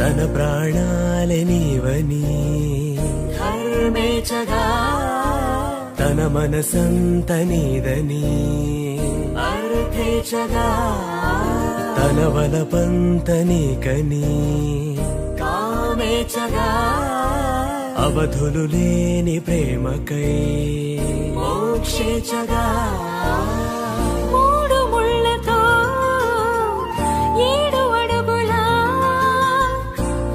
తన ప్రాణాలే నీవని ధర్మేచగా తన మనసంత నీదని అర్థేచగా తన వలపంత నీకని కామేచగా అవధులు లేని ప్రేమకై మోక్షేచగా మూడు ముళ్ళతో 7 అడుగుల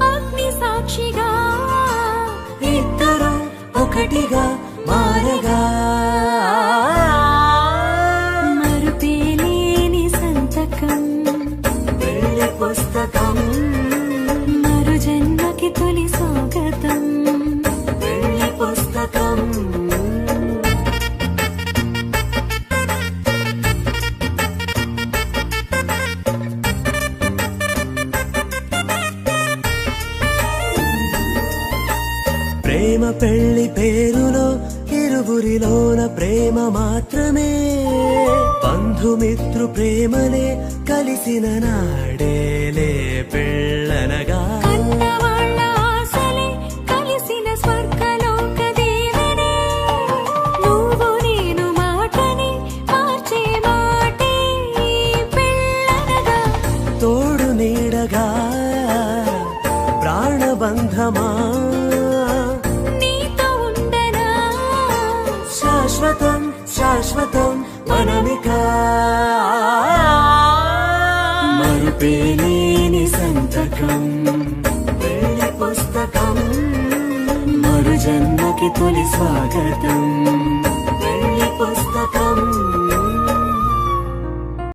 అగ్ని సాక్షిగా ఇద్దరు ఒకటిగా మారగా మరుపేలేని సంతకం పెళ్లి పుస్తకం మరు జన్మకి తొలి స్వాగతం పెళ్లి పుస్తకం ప్రేమ పెళ్లి పేరులో ఇరువురిలోన ప్రేమ మాత్రమే బంధుమిత్రు ప్రేమనే కలిసిన నాడేలే పెళ్ళనగా కన్నవాళ్ళ ఆశలే కలిసిన స్వర్గలోక దేవనే నువ్వు నేను మాటని మార్చే మాటే పెళ్ళనగా తోడు నీడగా ప్రాణబంధమా నీతో ఉండనా శాశ్వతం శాశ్వతం మనమిక మరుపేలేని సంతకం పెళ్లి పుస్తకం మరు జన్మకి తొలి స్వాగతం పెళ్లి పుస్తకం